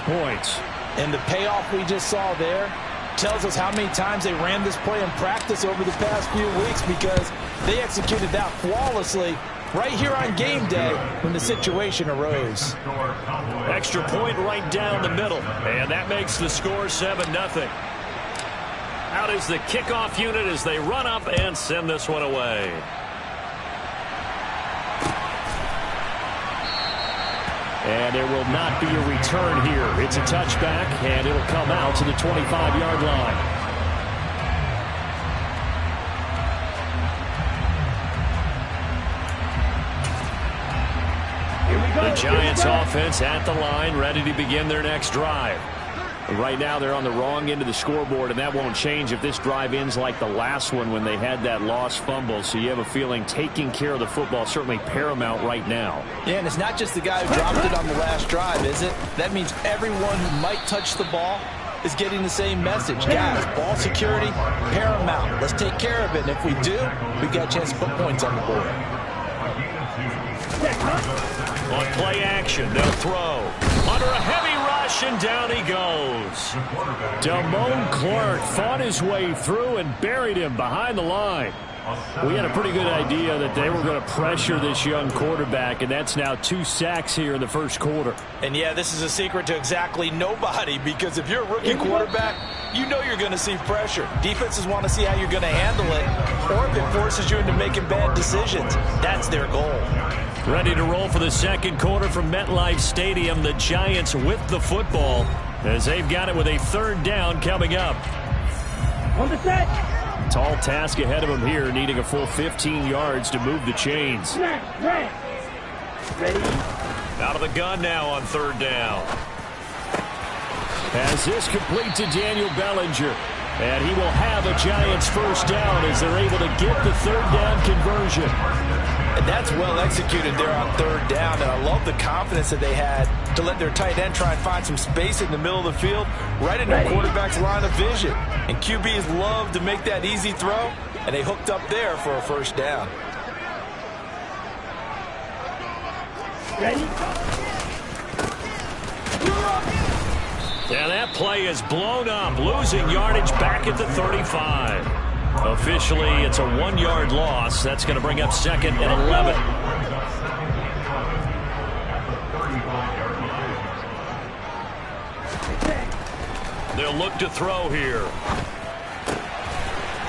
points. And the payoff we just saw there tells us how many times they ran this play in practice over the past few weeks, because they executed that flawlessly right here on game day when the situation arose. Extra point right down the middle, and that makes the score 7-0. Out is the kickoff unit as they run up and send this one away. And there will not be a return here. It's a touchback, and it'll come out to the 25-yard line. The Giants offense at the line, ready to begin their next drive. Right now they're on the wrong end of the scoreboard, and that won't change if this drive ends like the last one when they had that lost fumble. So you have a feeling taking care of the football is certainly paramount right now. Yeah, and it's not just the guy who dropped it on the last drive, is it? That means everyone who might touch the ball is getting the same message. Guys, ball security, paramount. Let's take care of it, and if we do, we've got a chance to put points on the board. On play action, they'll throw. Under a heavy rush, and down he goes. Damone Clark fought his way through and buried him behind the line. We had a pretty good idea that they were going to pressure this young quarterback, and that's now 2 sacks here in the first quarter. And yeah, this is a secret to exactly nobody, because if you're a rookie quarterback, you know you're going to see pressure. Defenses want to see how you're going to handle it, or if it forces you into making bad decisions. That's their goal. Ready to roll for the second quarter from MetLife Stadium. The Giants with the football as they've got it with a third down coming up. On the set. Tall task ahead of them here, needing a full 15 yards to move the chains. Ready. Out of the gun now on third down. As this complete to Daniel Bellinger. And he will have a Giants first down as they're able to get the third down conversion. And that's well executed there on third down. And I love the confidence that they had to let their tight end try and find some space in the middle of the field, right in their quarterback's line of vision. And QBs love to make that easy throw, and they hooked up there for a first down. Ready. Yeah, that play is blown up, losing yardage back at the 35. Officially, it's a 1-yard loss. That's going to bring up second and 11. They'll look to throw here.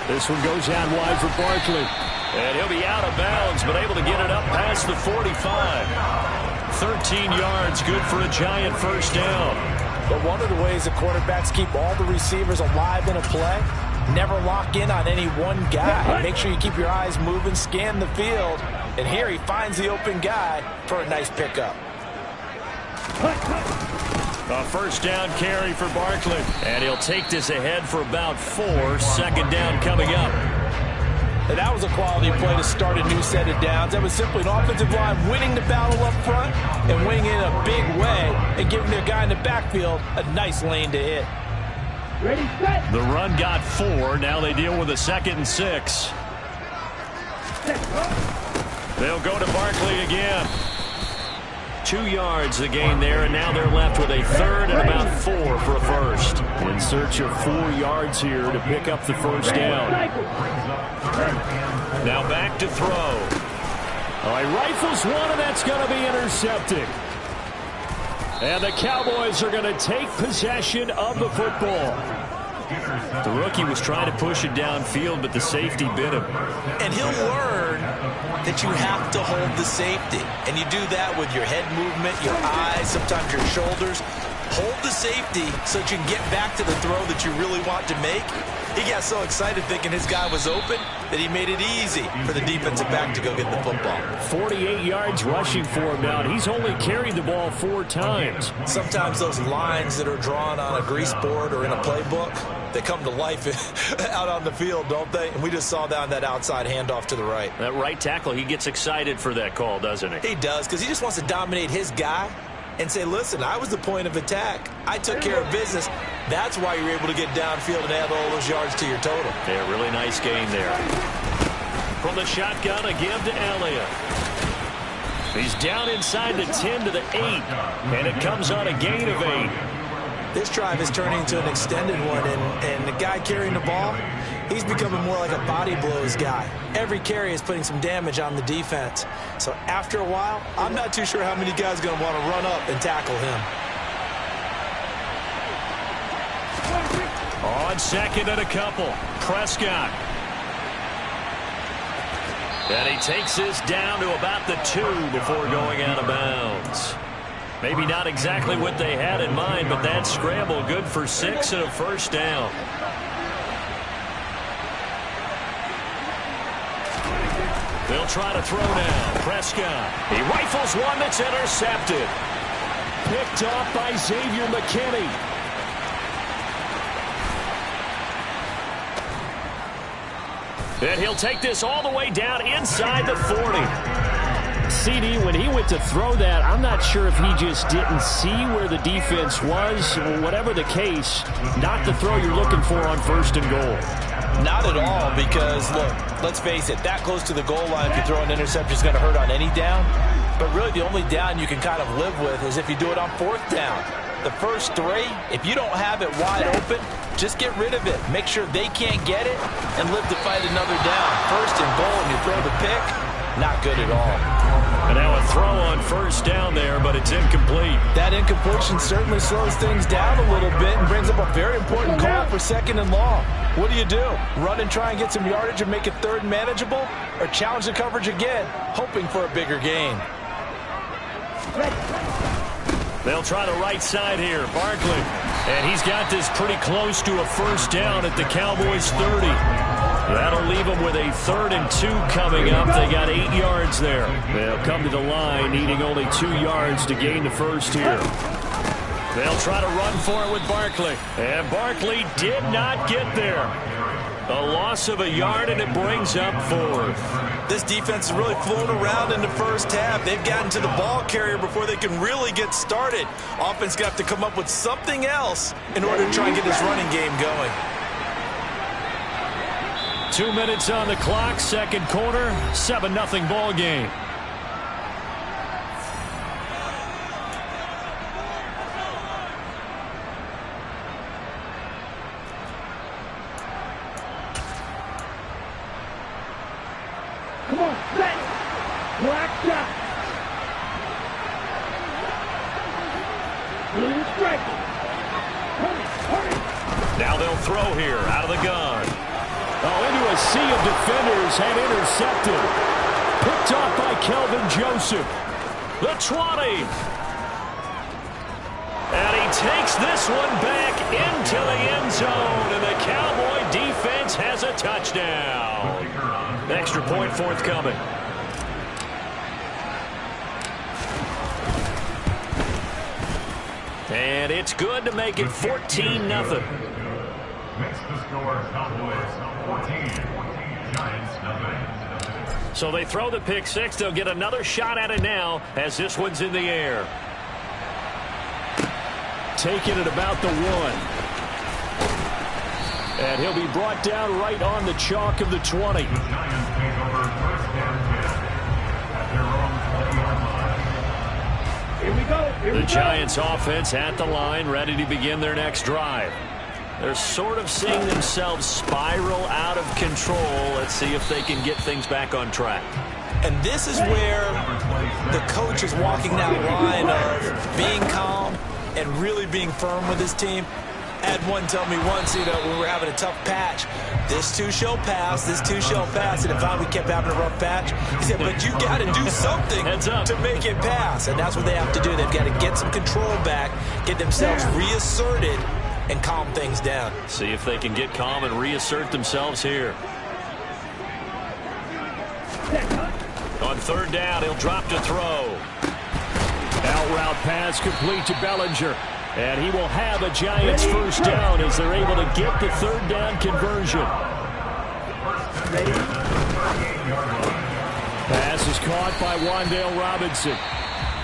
This one goes out wide for Barkley. And he'll be out of bounds, but able to get it up past the 45. 13 yards, good for a Giant first down. But one of the ways the quarterbacks keep all the receivers alive in a play, never lock in on any one guy. Make sure you keep your eyes moving, scan the field. And here he finds the open guy for a nice pickup. A first down carry for Barkley. And he'll take this ahead for about 4. Second down coming up. And that was a quality play to start a new set of downs. That was simply an offensive line winning the battle up front and winning in a big way and giving their guy in the backfield a nice lane to hit. Ready, set. The run got 4. Now they deal with a 2nd and 6. They'll go to Barkley again. 2 yards the gain there, and now they're left with a third and about 4 for a first. In search of 4 yards here to pick up the first down. Now back to throw. All right, rifles one, and that's going to be intercepted. And the Cowboys are going to take possession of the football. The rookie was trying to push it downfield, but the safety bit him. And he'll learn that you have to hold the safety. And you do that with your head movement, your eyes, sometimes your shoulders. Hold the safety so that you can get back to the throw that you really want to make. He got so excited thinking his guy was open that he made it easy for the defensive back to go get the football. 48 yards rushing for him now. He's only carried the ball 4 times. Sometimes those lines that are drawn on a grease board or in a playbook, they come to life out on the field, don't they? And we just saw that on that outside handoff to the right. That right tackle, he gets excited for that call, doesn't he? He does, because he just wants to dominate his guy and say, listen, I was the point of attack. I took care of business. That's why you're able to get downfield and add all those yards to your total. Yeah, really nice gain there. From the shotgun, a give to Elliott. He's down inside the 10 to the 8, and it comes on a gain of 8. This drive is turning into an extended one, and the guy carrying the ball, he's becoming more like a body blows guy. Every carry is putting some damage on the defense. So after a while, I'm not too sure how many guys are going to want to run up and tackle him. On second and a couple, Prescott. And he takes this down to about the 2 before going out of bounds. Maybe not exactly what they had in mind, but that scramble good for 6 and a first down. They'll try to throw now. Prescott. He rifles one that's intercepted. Picked off by Xavier McKinney. And he'll take this all the way down inside the 40. CD, when he went to throw that, I'm not sure if he just didn't see where the defense was. Whatever the case, not the throw you're looking for on first and goal. Not at all, because, look, let's face it, that close to the goal line, if you throw an interception, is going to hurt on any down. But really, the only down you can kind of live with is if you do it on 4th down. The first 3, if you don't have it wide open, just get rid of it. Make sure they can't get it and live to fight another down. First and goal, and you throw the pick, not good at all. And now a throw on first down there, but it's incomplete. That incompletion certainly slows things down a little bit and brings up a very important call for 2nd and long. What do? Run and try and get some yardage and make it 3rd and manageable? Or challenge the coverage again, hoping for a bigger gain? They'll try the right side here. Barkley. And he's got this pretty close to a first down at the Cowboys' 30. That'll leave them with a 3rd and 2 coming up. They got 8 yards there. They'll come to the line needing only 2 yards to gain the first here. They'll try to run for it with Barkley. And Barkley did not get there. A loss of a yard, and it brings up 4th. This defense has really flown around in the first half. They've gotten to the ball carrier before they can really get started. Offense got to come up with something else in order to try and get this running game going. 2 minutes on the clock, second quarter, 7-0 ball game. Come on, set. Black shot. Blue strike. Hurry. Now they'll throw here out of the gun. Oh, into a sea of defenders and intercepted. Picked off by Kelvin Joseph. The 20. And he takes this one back into the end zone, and the Cowboy defense has a touchdown. Extra point forthcoming. And it's good to make it 14-0. Next to score, Cowboys 14, Giants nothing. So they throw the pick six. They'll get another shot at it now as this one's in the air. Taking it about the 1. And he'll be brought down right on the chalk of the 20. The Giants take over first and 10 at their own 20-yard line. Here we go. Here we The go. Giants offense at the line, ready to begin their next drive. They're sort of seeing themselves spiral out of control. Let's see if they can get things back on track. And this is where the coach is walking that line of being calm and really being firm with his team. I had one tell me once, when we were having a tough patch, this too shall pass, this too shall pass. And if we kept having a rough patch, he said, but you got to do something to make it pass. And that's what they have to do. They've got to get some control back, get themselves reasserted, and calm things down. See if they can get calm and reassert themselves here. On 3rd down, he'll drop to throw. Out route pass complete to Bellinger. And he will have a Giants first down as they're able to get the 3rd down conversion. Pass is caught by Wan'Dale Robinson.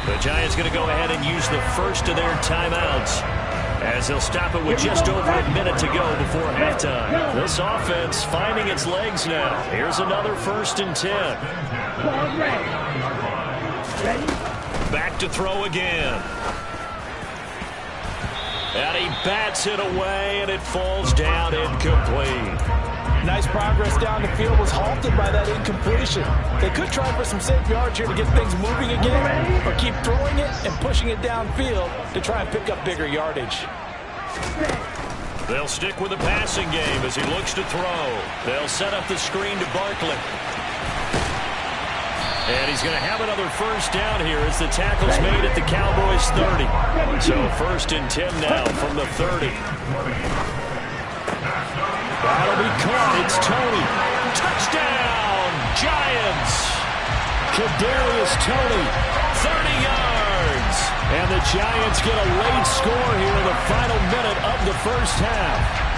The Giants going to go ahead and use the first of their timeouts as they'll stop it with just over a minute to go before halftime. This offense finding its legs now. Here's another 1st and 10. Ball ready. Ready? Back to throw again. And he bats it away, and it falls down incomplete. Nice progress down the field, was halted by that incompletion. They could try for some safe yards here to get things moving again, or keep throwing it and pushing it downfield to try and pick up bigger yardage. They'll stick with the passing game as he looks to throw. They'll set up the screen to Barkley. And he's going to have another first down here as the tackle's made at the Cowboys 30. So 1st and 10 now from the 30. That'll be caught. It's Toney. Touchdown, Giants. Kadarius Toney, 30 yards. And the Giants get a late score here in the final minute of the first half.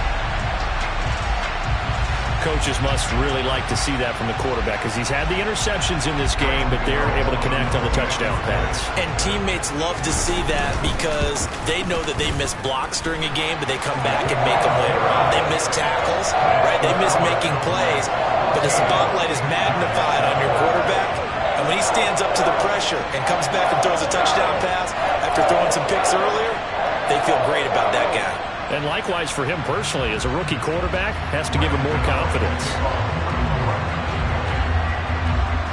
Coaches must really like to see that from the quarterback because he's had the interceptions in this game, but they're able to connect on the touchdown pass. And teammates love to see that because they know that they miss blocks during a game, but they come back and make them later on. They miss tackles, right? They miss making plays, but the spotlight is magnified on your quarterback. And when he stands up to the pressure and comes back and throws a touchdown pass after throwing some picks earlier, they feel great about that guy. And likewise for him personally, as a rookie quarterback, has to give him more confidence.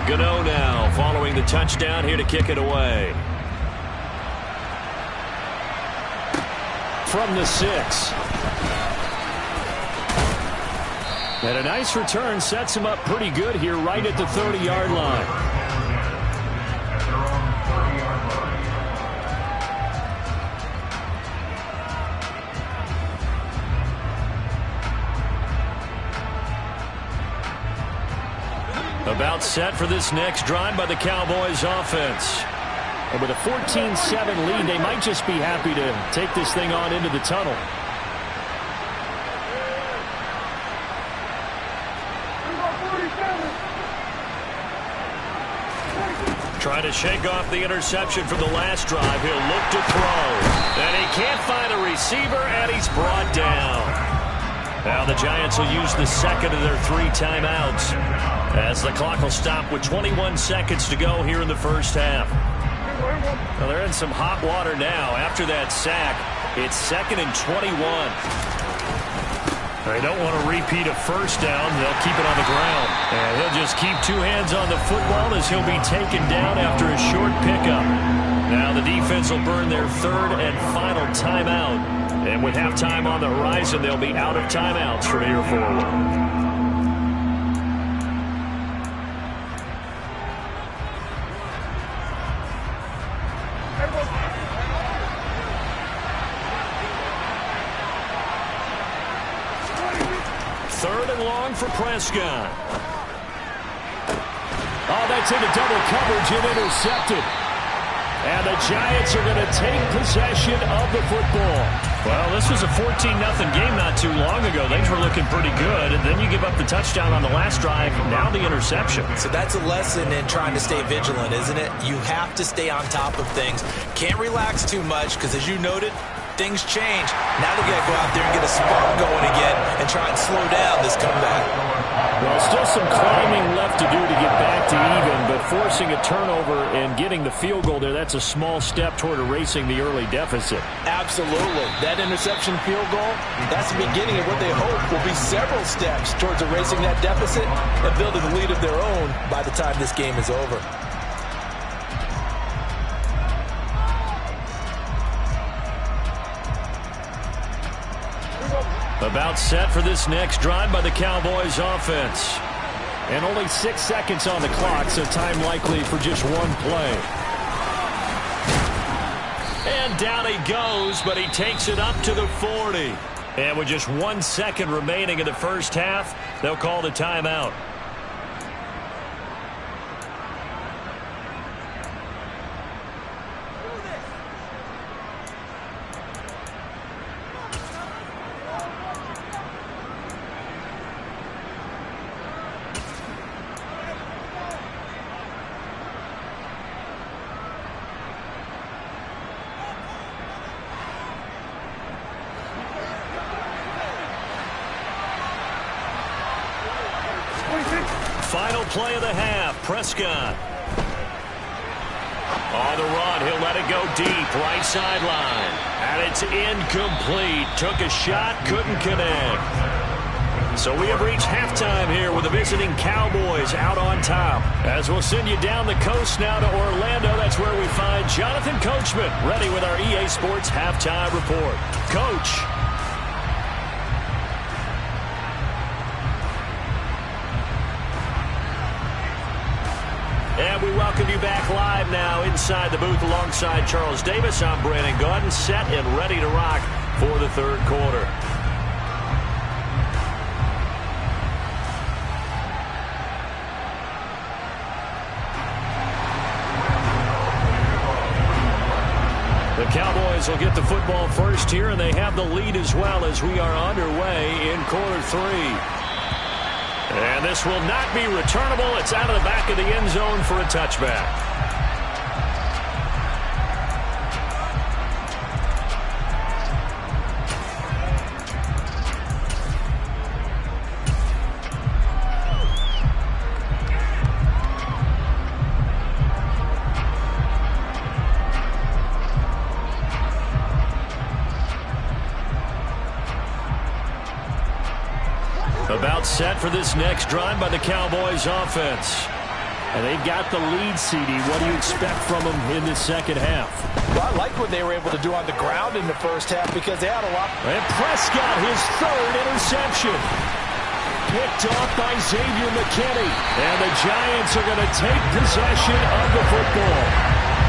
Gano now following the touchdown here to kick it away. From the 6. And a nice return sets him up pretty good here right at the 30-yard line. About set for this next drive by the Cowboys offense. And with a 14-7 lead, they might just be happy to take this thing on into the tunnel. Trying to shake off the interception from the last drive. He'll look to throw. And he can't find a receiver, and he's brought down. Now the Giants will use the second of their 3 timeouts as the clock will stop with 21 seconds to go here in the first half. Well, they're in some hot water now. After that sack, it's 2nd and 21. They don't want to repeat a first down. They'll keep it on the ground. And he'll just keep 2 hands on the football as he'll be taken down after a short pickup. Now the defense will burn their 3rd and final timeout. And with halftime on the horizon, they'll be out of timeouts from here forward. Third and long for Prescott. Oh, that's into double coverage and intercepted. And the Giants are going to take possession of the football. Well, this was a 14-0 game not too long ago. Things were looking pretty good. And then you give up the touchdown on the last drive. Now the interception. So that's a lesson in trying to stay vigilant, isn't it? You have to stay on top of things. Can't relax too much because, as you noted, things change. Now they got to go out there and get a spark going again and try and slow down this comeback. Well, still some climbing left to do to get back to even, but forcing a turnover and getting the field goal there, that's a small step toward erasing the early deficit. Absolutely. That interception field goal, that's the beginning of what they hope will be several steps towards erasing that deficit and building a lead of their own by the time this game is over. About set for this next drive by the Cowboys offense. And only 6 seconds on the clock, so time likely for just one play. And down he goes, but he takes it up to the 40. And with just 1 second remaining in the first half, they'll call the timeout. Final play of the half, Prescott. On the run, he'll let it go deep, right sideline. And it's incomplete. Took a shot, couldn't connect. So we have reached halftime here with the visiting Cowboys out on top. As we'll send you down the coast now to Orlando, that's where we find Jonathan Coachman ready with our EA Sports halftime report. Coach. And we welcome you back live now inside the booth alongside Charles Davis. I'm Brandon Gaudin, set and ready to rock for the third quarter. The Cowboys will get the football first here, and they have the lead as well as we are underway in quarter three. And this will not be returnable. It's out of the back of the end zone for a touchback. About set for this next drive by the Cowboys offense. And they've got the lead, CD. What do you expect from them in the second half? Well, I like what they were able to do on the ground in the first half because they had a lot. And Prescott, his third interception. Picked off by Xavier McKinney. And the Giants are going to take possession of the football.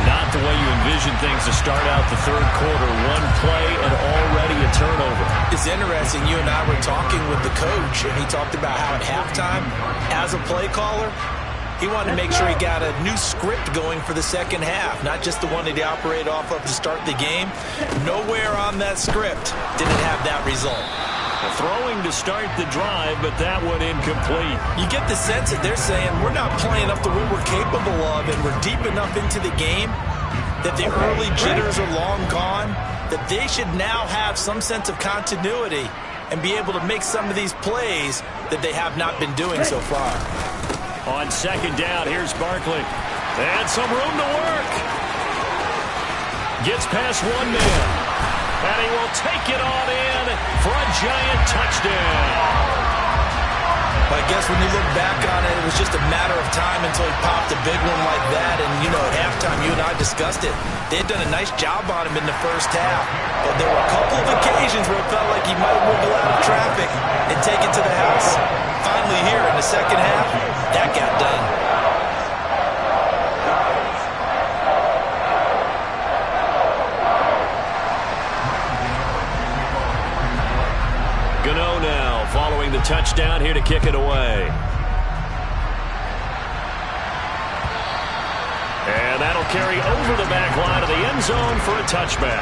Not the way you envision things to start out the third quarter. One play and already a turnover. It's interesting. You and I were talking with the coach, and he talked about how at halftime, as a play caller, he wanted to make sure he got a new script going for the second half, not just the one that he operated off of to start the game. Nowhere on that script did it have that result. Throwing to start the drive, but that one incomplete. You get the sense that they're saying we're not playing up to what we're capable of, and we're deep enough into the game that the early jitters are long gone, that they should now have some sense of continuity and be able to make some of these plays that they have not been doing so far. On second down, here's Barkley. And some room to work. Gets past one man. And he will take it on in for a giant touchdown. I guess when you look back on it, it was just a matter of time until he popped a big one like that. And, you know, at halftime, you and I discussed it. They had done a nice job on him in the first half. But there were a couple of occasions where it felt like he might wiggle out of traffic and take it to the house. Finally here in the second half, that got done. Gano now following the touchdown here to kick it away. And that'll carry over the back line of the end zone for a touchback.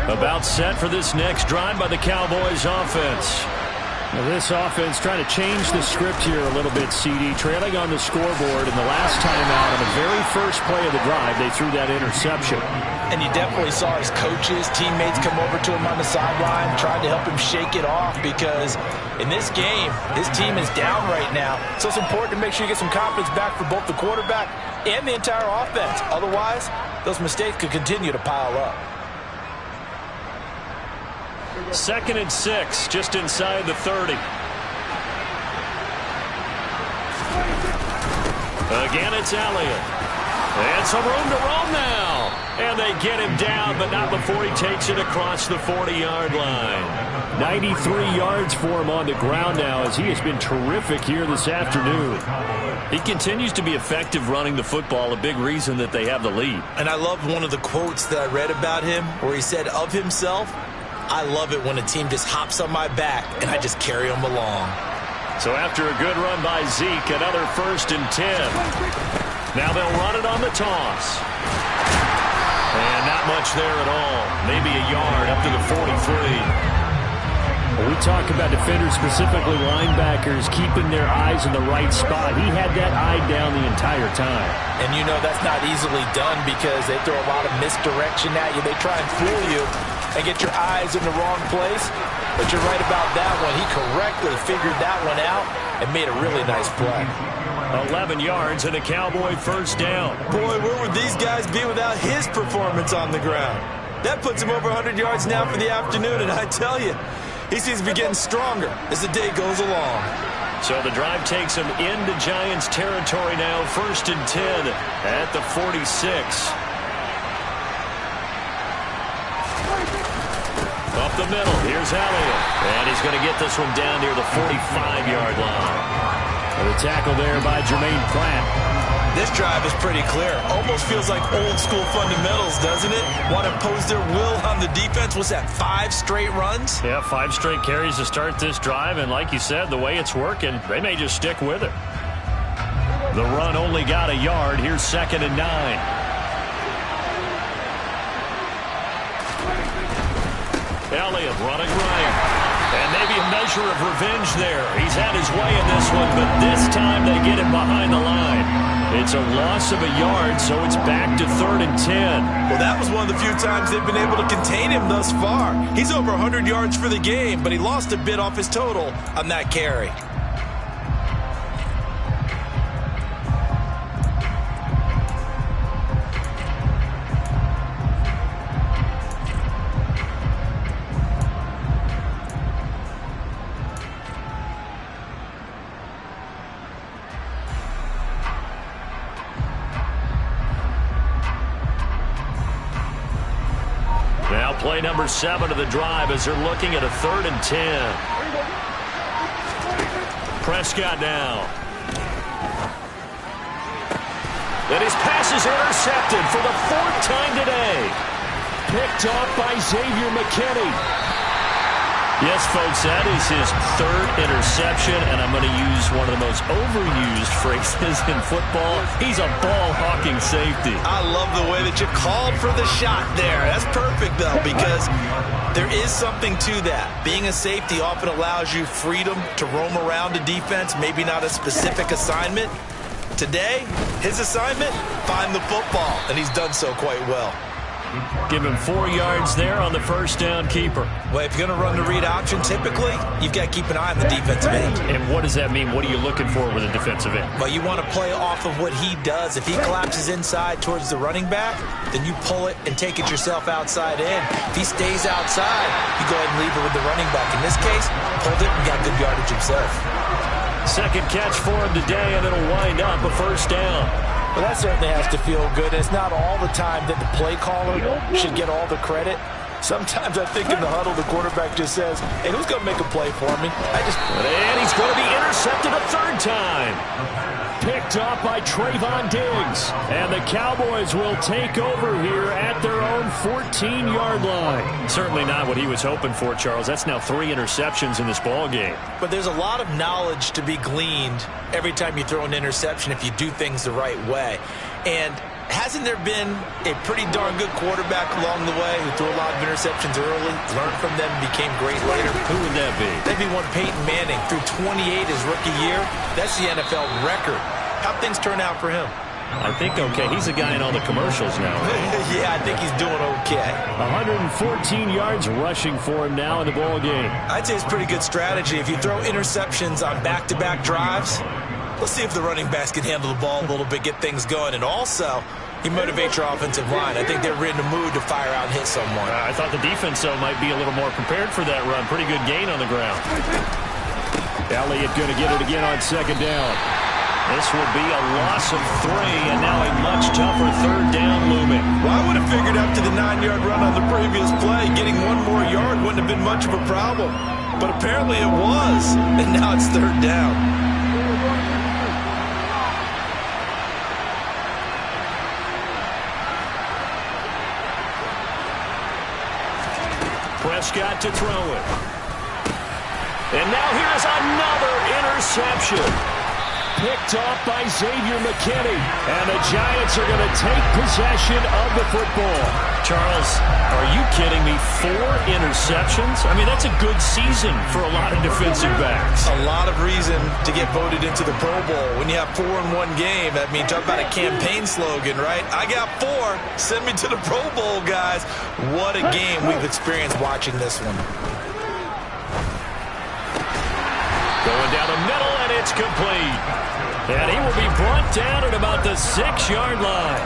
About set for this next drive by the Cowboys offense. Now this offense trying to change the script here a little bit, CD. Trailing on the scoreboard, and the last time out on the very first play of the drive, they threw that interception. And you definitely saw his coaches, teammates come over to him on the sideline, tried to help him shake it off because in this game, his team is down right now. So it's important to make sure you get some confidence back for both the quarterback and the entire offense. Otherwise, those mistakes could continue to pile up. 2nd and 6, just inside the 30. Again, it's Elliott. And some room to roam now. And they get him down, but not before he takes it across the 40-yard line. 93 yards for him on the ground now, as he has been terrific here this afternoon. He continues to be effective running the football, a big reason that they have the lead. And I loved one of the quotes that I read about him where he said of himself, I love it when a team just hops on my back and I just carry them along. So after a good run by Zeke, another 1st and 10. Now they'll run it on the toss. And not much there at all. Maybe a yard up to the 43. When we talk about defenders, specifically linebackers, keeping their eyes in the right spot, he had that eye down the entire time. And you know that's not easily done because they throw a lot of misdirection at you. They try and fool you. and get your eyes in the wrong place. But you're right about that one. He correctly figured that one out and made a really nice play. 11 yards and a Cowboy first down. Boy, where would these guys be without his performance on the ground? That puts him over 100 yards now for the afternoon, and I tell you, he seems to be getting stronger as the day goes along. So the drive takes him into Giants territory now, 1st and 10 at the 46. Up the middle, here's Elliott. And he's going to get this one down near the 45-yard line. And the tackle there by Jermaine Pratt. This drive is pretty clear. Almost feels like old-school fundamentals, doesn't it? Want to impose their will on the defense. What's that, 5 straight runs? Yeah, 5 straight carries to start this drive. And like you said, the way it's working, they may just stick with it. The run only got a yard. Here's 2nd and 9. Elliott running right. And maybe a measure of revenge there. He's had his way in this one, but this time they get him behind the line. It's a loss of a yard, so it's back to 3rd and 10. Well, that was one of the few times they've been able to contain him thus far. He's over 100 yards for the game, but he lost a bit off his total on that carry. Play number 7 of the drive as they're looking at a 3rd and 10. Prescott now. And his pass is intercepted for the 4th time today. Picked off by Xavier McKinney. Yes, folks, that is his 3rd interception, and I'm going to use one of the most overused phrases in football. He's a ball-hawking safety. I love the way that you called for the shot there. That's perfect, though, because there is something to that. Being a safety often allows you freedom to roam around a defense, maybe not a specific assignment. Today, his assignment, find the football, and he's done so quite well. Give him 4 yards there on the first down keeper. Well, if you're going to run the read option, typically, you've got to keep an eye on the defensive end. And what does that mean? What are you looking for with a defensive end? Well, you want to play off of what he does. If he collapses inside towards the running back, then you pull it and take it yourself outside in. If he stays outside, you go ahead and leave it with the running back. In this case, pulled it and got good yardage himself. Second catch for him today, and it'll wind up a first down. Well, that certainly has to feel good. It's not all the time that the play caller should get all the credit. Sometimes I think in the huddle, the quarterback just says, hey, who's going to make a play for me? And he's going to be intercepted a 3rd time. Picked off by Trayvon Diggs. And the Cowboys will take over here at their own 14-yard line. Certainly not what he was hoping for, Charles. That's now 3 interceptions in this ball game. But there's a lot of knowledge to be gleaned every time you throw an interception if you do things the right way. And hasn't there been a pretty darn good quarterback along the way who threw a lot of interceptions early, learned from them, and became great later? Who would that be? That'd be one Peyton Manning. Threw 28 his rookie year. That's the NFL record. How'd things turn out for him? I think okay. He's a guy in all the commercials now. Yeah, I think he's doing okay. 114 yards rushing for him now in the ball game. I'd say it's pretty good strategy. If you throw interceptions on back-to-back drives, let's see if the running backs can handle the ball a little bit, get things going. And also, he motivates your offensive line. I think they're in the mood to fire out and hit someone. I thought the defense, though, might be a little more prepared for that run. Pretty good gain on the ground. Elliott going to get it again on 2nd down. This will be a loss of 3, and now a much tougher 3rd down looming. Well, I would have figured after the 9-yard run on the previous play, getting 1 more yard wouldn't have been much of a problem. But apparently it was, and now it's 3rd down. Prescott to throw it. And now here's another interception. picked off by Xavier McKinney. And the Giants are going to take possession of the football. Charles, are you kidding me? 4 interceptions? I mean, that's a good season for a lot of defensive backs. A lot of reason to get voted into the Pro Bowl. When you have 4 in one game, I mean, talk about a campaign slogan, right? I got 4. Send me to the Pro Bowl, guys. What a game we've experienced watching this one. Going down the middle, and it's complete. And he will be brought down at about the 6-yard line.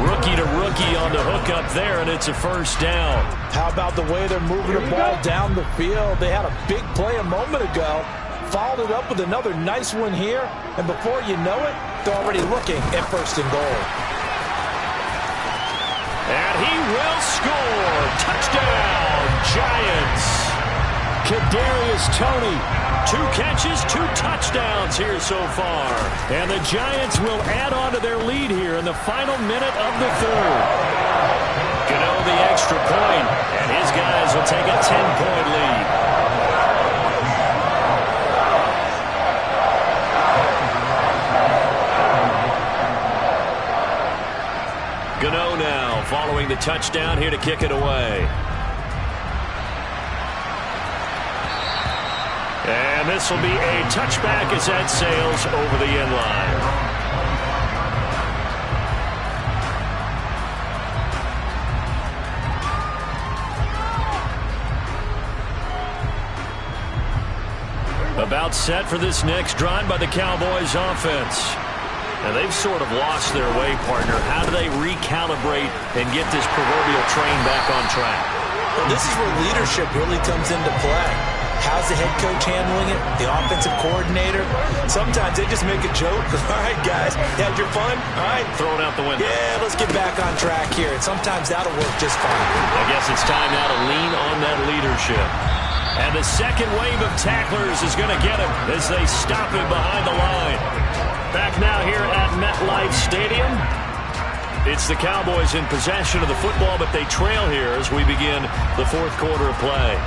Rookie to rookie on the hook up there, and it's a first down. How about the way they're moving the ball down the field? They had a big play a moment ago, followed it up with another nice one here, and before you know it, they're already looking at first and goal. And he will score. Touchdown, Giants. Kadarius Toney, 2 catches, 2 touchdowns here so far. And the Giants will add on to their lead here in the final minute of the third. Gano the extra point, and his guys will take a 10-point lead. Gano now following the touchdown here to kick it away. And this will be a touchback as that sails over the end line. About set for this next drive by the Cowboys offense. And they've sort of lost their way, partner. How do they recalibrate and get this proverbial train back on track? Well, this is where leadership really comes into play. How's the head coach handling it? The offensive coordinator? Sometimes they just make a joke. All right, guys, you had your fun? All right. Throw it out the window. Yeah, let's get back on track here. And sometimes that'll work just fine. I guess it's time now to lean on that leadership. And the second wave of tacklers is going to get him as they stop him behind the line. Back now here at MetLife Stadium. It's the Cowboys in possession of the football, but they trail here as we begin the fourth quarter of play.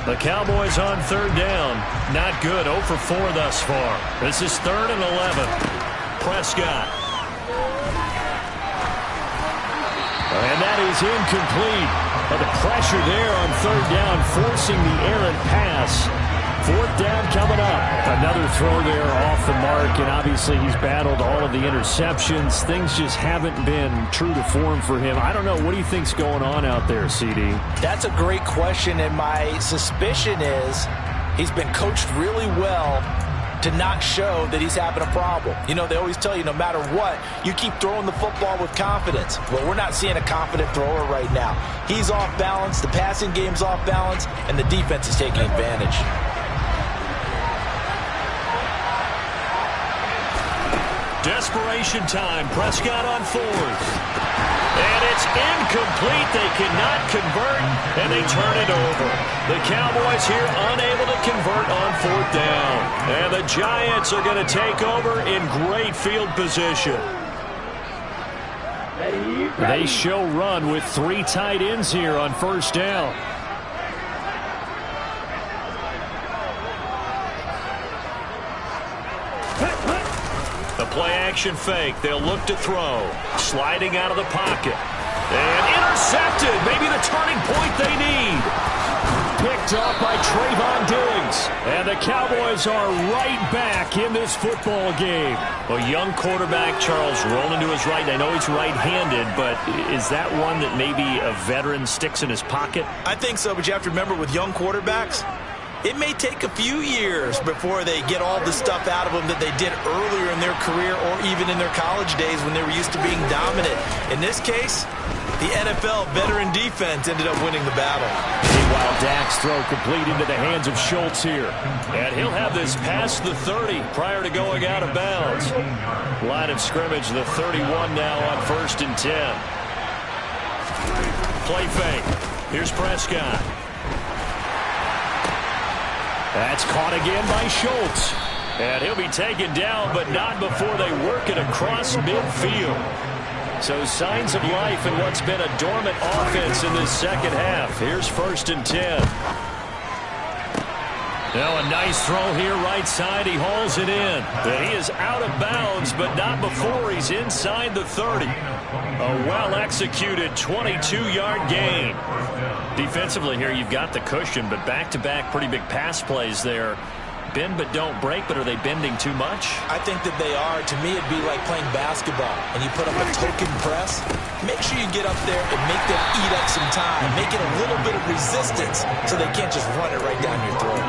The Cowboys on third down. Not good. 0 for 4 thus far. This is 3rd and 11. Prescott. And that is incomplete. But the pressure there on third down, forcing the errant pass. 4th down coming up. Another throw there off the mark, and obviously he's battled all of the interceptions. Things just haven't been true to form for him. I don't know. What do you think's going on out there, CD? That's a great question, and my suspicion is he's been coached really well to not show that he's having a problem. You know, they always tell you no matter what, you keep throwing the football with confidence. Well, we're not seeing a confident thrower right now. He's off balance, the passing game's off balance, and the defense is taking advantage. Desperation time. Prescott on 4th. And it's incomplete. They cannot convert, and they turn it over. The Cowboys here unable to convert on 4th down. And the Giants are going to take over in great field position. They show run with 3 tight ends here on 1st down. The play-action fake. They'll look to throw. Sliding out of the pocket. And intercepted. Maybe the turning point they need. Picked off by Trayvon Diggs. And the Cowboys are right back in this football game. A young quarterback, Charles, rolling to his right. I know he's right-handed, but is that one that maybe a veteran sticks in his pocket? I think so, but you have to remember with young quarterbacks, it may take a few years before they get all the stuff out of them that they did earlier in their career or even in their college days when they were used to being dominant. In this case, the NFL veteran defense ended up winning the battle. Meanwhile, Dak's throw complete into the hands of Schultz here. And he'll have this past the 30 prior to going out of bounds. Line of scrimmage, the 31 now on 1st and 10. Play fake. Here's Prescott. That's caught again by Schultz. And he'll be taken down, but not before they work it across midfield. So signs of life in what's been a dormant offense in this second half. Here's 1st and 10. Now a nice throw here right side. He hauls it in. But he is out of bounds, but not before he's inside the 30. A well-executed 22-yard gain. Defensively here, you've got the cushion, but back-to-back pretty big pass plays there. Bend but don't break, but are they bending too much? I think that they are. To me, it'd be like playing basketball, and you put up a token press. Make sure you get up there and make them eat up some time. Make it a little bit of resistance so they can't just run it right down your throat.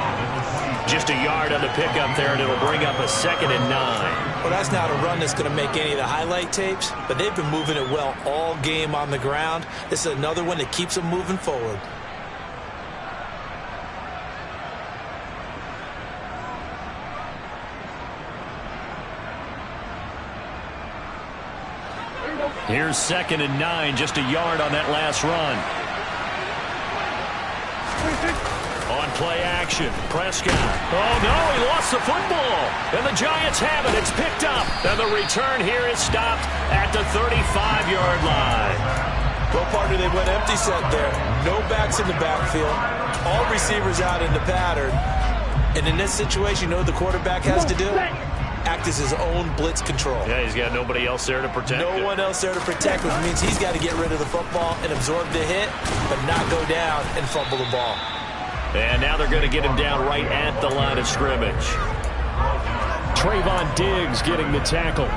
Just a yard on the pickup there, and it'll bring up a 2nd and 9. Well, that's not a run that's going to make any of the highlight tapes, but they've been moving it well all game on the ground. This is another one that keeps them moving forward. Here's 2nd and 9, just a yard on that last run. On play action, Prescott. Oh, no, he lost the football. And the Giants have it. It's picked up. And the return here is stopped at the 35-yard line. Well, partner, they went empty set there. No backs in the backfield. All receivers out in the pattern. And in this situation, you know what the quarterback has to do? Act as his own blitz control. Yeah, he's got nobody else there to protect No him. one else there to protect, which means he's got to get rid of the football and absorb the hit, but not go down and fumble the ball. And now they're going to get him down right at the line of scrimmage. Trayvon Diggs getting the tackle.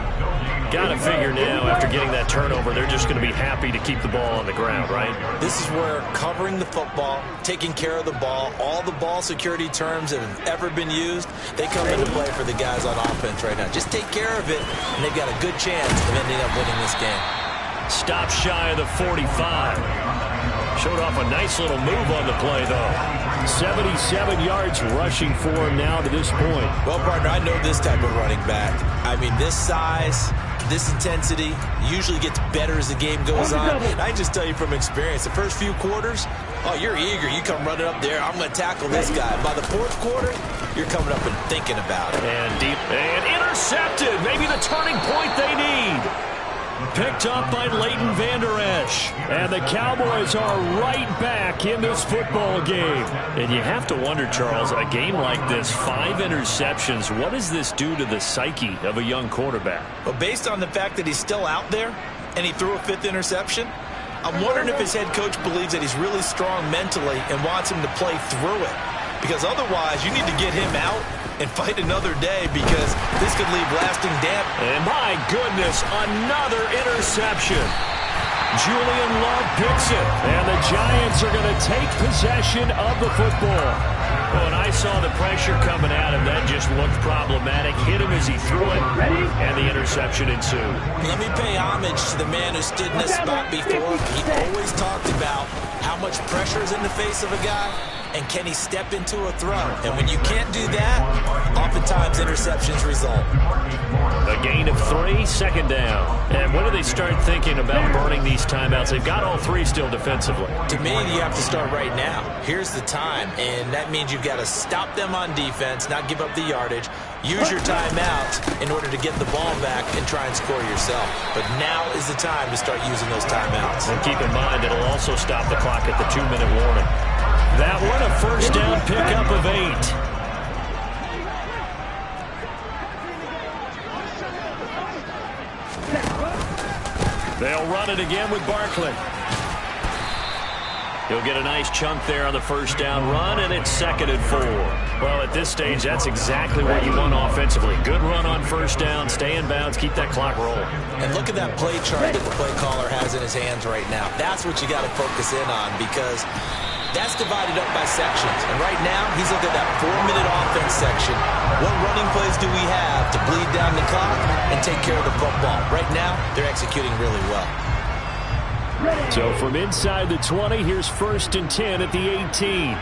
Got to figure now, after getting that turnover, they're just going to be happy to keep the ball on the ground, right? This is where covering the football, taking care of the ball, all the ball security terms that have ever been used, they come into play for the guys on offense right now. Just take care of it, and they've got a good chance of ending up winning this game. Stop shy of the 45. Showed off a nice little move on the play, though. 77 yards rushing for him now to this point. Well, partner, I know this type of running back. I mean, this size, this intensity usually gets better as the game goes on. And I just tell you from experience, the first few quarters, oh, you're eager. You come running up there, I'm going to tackle this guy. By the fourth quarter, you're coming up and thinking about it. And deep and intercepted. Maybe the turning point they need. Picked up by Leighton Vander Esch. And the Cowboys are right back in this football game. And you have to wonder, Charles, a game like this, 5 interceptions, what does this do to the psyche of a young quarterback? Well, based on the fact that he's still out there and he threw a 5th interception, I'm wondering if his head coach believes that he's really strong mentally and wants him to play through it. Because otherwise, you need to get him out and fight another day, because this could leave lasting damage. And my goodness, another interception. Julian Love picks it, and the Giants are going to take possession of the football. Oh, and I saw the pressure coming at him. That just looked problematic. Hit him as he threw it, and the interception ensued. Let me pay homage to the man who stood in this spot before. He always talked about how much pressure is in the face of a guy, and can he step into a throw? And when you can't do that, oftentimes interceptions result. A gain of 3, 2nd down. And when do they start thinking about burning these timeouts? They've got all 3 still defensively. To me, you have to start right now. Here's the time, and that means you've got to stop them on defense, not give up the yardage. Use your timeouts in order to get the ball back and try and score yourself. But now is the time to start using those timeouts. And keep in mind, it'll also stop the clock at the 2-minute warning. That one, a 1st down pickup of 8. They'll run it again with Barkley. He'll get a nice chunk there on the 1st down run, and it's 2nd and 4. Well, at this stage, that's exactly what you want offensively. Good run on 1st down, stay in bounds, keep that clock rolling. And look at that play chart that the play caller has in his hands right now. That's what you got to focus in on, because that's divided up by sections. And right now, he's looking at that 4-minute offense section. What running plays do we have to bleed down the clock and take care of the football? Right now, they're executing really well. So from inside the 20, here's 1st and 10 at the 18.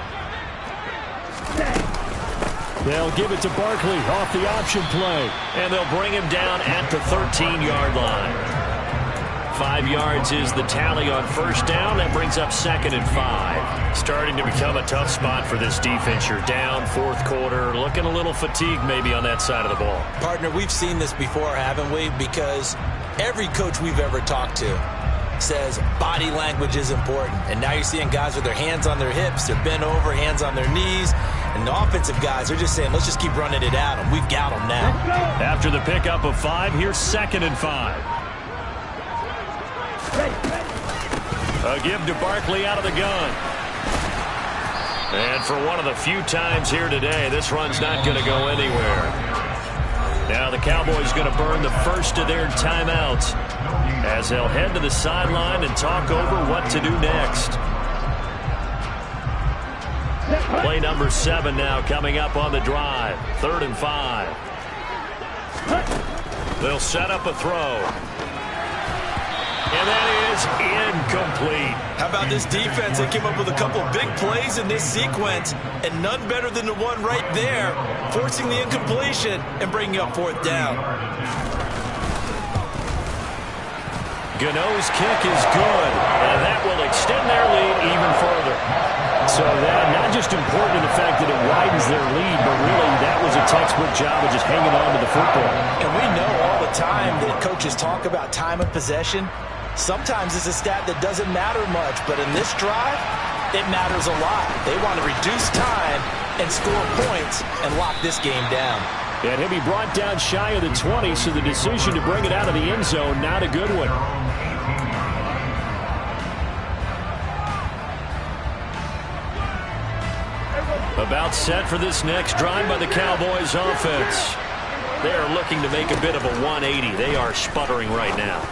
They'll give it to Barkley off the option play, and they'll bring him down at the 13-yard line. 5 yards is the tally on first down. That brings up 2nd and 5. Starting to become a tough spot for this defense. You're down, 4th quarter, looking a little fatigued maybe on that side of the ball. Partner, we've seen this before, haven't we? Because every coach we've ever talked to says body language is important. And now you're seeing guys with their hands on their hips, they're bent over, hands on their knees. And the offensive guys are just saying, let's just keep running it at them. We've got them now. After the pickup of 5, here's 2nd and 5. A give to Barkley out of the gun. And for one of the few times here today, this run's not going to go anywhere. Now the Cowboys going to burn the first of their timeouts as they'll head to the sideline and talk over what to do next. Play number 7 now coming up on the drive. 3rd and 5. They'll set up a throw. And that is incomplete. How about this defense? They came up with a couple of big plays in this sequence, and none better than the one right there, forcing the incompletion and bringing up 4th down. Gano's kick is good, and that will extend their lead even further. So that not just important in the fact that it widens their lead, but really that was a textbook job of just hanging on to the football. And we know all the time that coaches talk about time of possession. Sometimes it's a stat that doesn't matter much, but in this drive, it matters a lot. They want to reduce time and score points and lock this game down. And he'll be brought down shy of the 20, so the decision to bring it out of the end zone, not a good one. About set for this next drive by the Cowboys offense. They're looking to make a bit of a 180. They are sputtering right now.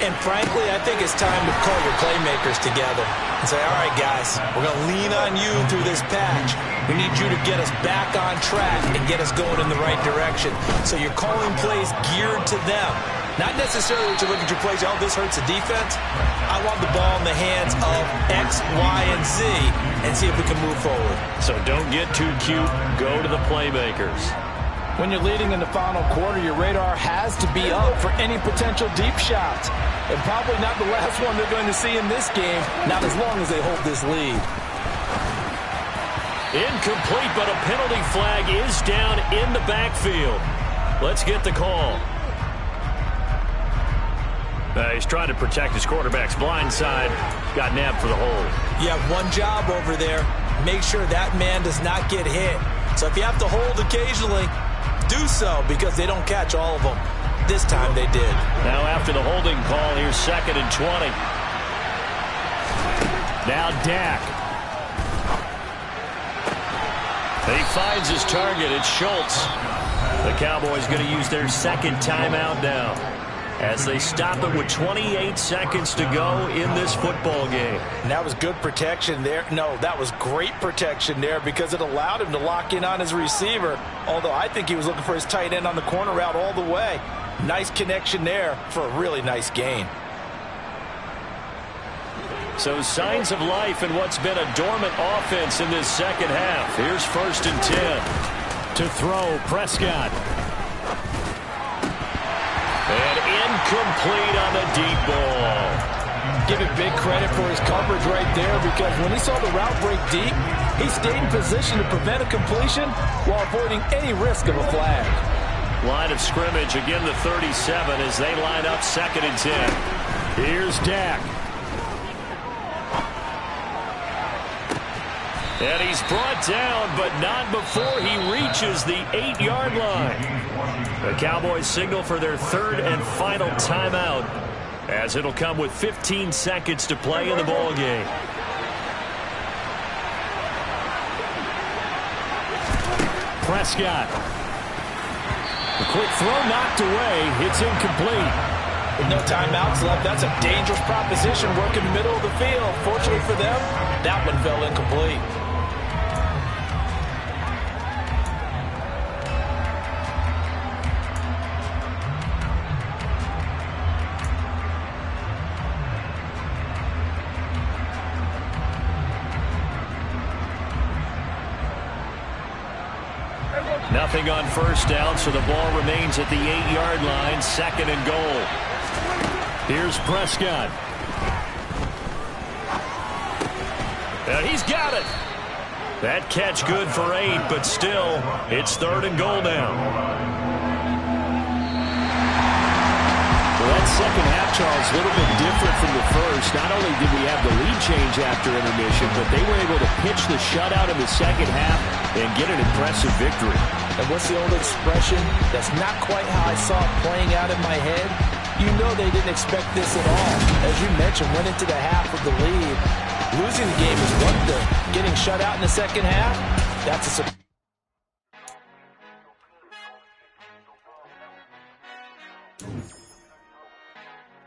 And frankly, I think it's time to call your playmakers together and say, all right, guys, we're going to lean on you through this patch. We need you to get us back on track and get us going in the right direction. So you're calling plays geared to them. Not necessarily that you look at your plays, oh, this hurts the defense. I want the ball in the hands of X, Y, and Z and see if we can move forward. So don't get too cute. Go to the playmakers. When you're leading in the final quarter, your radar has to be up for any potential deep shots. And probably not the last one they're going to see in this game, not as long as they hold this lead. Incomplete, but a penalty flag is down in the backfield. Let's get the call. He's trying to protect his quarterback's blind side. Got nabbed for the hold. You have one job over there. Make sure that man does not get hit. So if you have to hold occasionally, do so, because they don't catch all of them. This time they did. Now after the holding call, here's 2nd and 20. Now Dak. He finds his target. It's Schultz. The Cowboys going to use their 2nd timeout now as they stop it with 28 seconds to go in this football game. And that was good protection there. No, that was great protection there because it allowed him to lock in on his receiver, although I think he was looking for his tight end on the corner route all the way. Nice connection there for a really nice gain. So signs of life in what's been a dormant offense in this second half. Here's 1st and 10. To throw, Prescott. And incomplete on the deep ball. Give him big credit for his coverage right there, because when he saw the route break deep, he stayed in position to prevent a completion while avoiding any risk of a flag. Line of scrimmage, again the 37 as they line up 2nd and 10. Here's Dak. And he's brought down, but not before he reaches the 8-yard line. The Cowboys signal for their 3rd and final timeout, as it'll come with 15 seconds to play in the ball game. Prescott. The quick throw knocked away. It's incomplete. With no timeouts left, that's a dangerous proposition working the middle of the field. Fortunately for them, that one fell incomplete. Nothing on first down, so the ball remains at the 8-yard line. 2nd and goal. Here's Prescott. And he's got it. That catch good for 8, but still, it's 3rd and goal now. Well, that second half, Charles, a little bit different from the first. Not only did we have the lead change after intermission, but they were able to pitch the shutout in the second half and get an impressive victory. And what's the old expression? That's not quite how I saw it playing out in my head. You know they didn't expect this at all. As you mentioned, went into the half with the lead. Losing the game is one thing. Getting shut out in the second half, that's a surprise.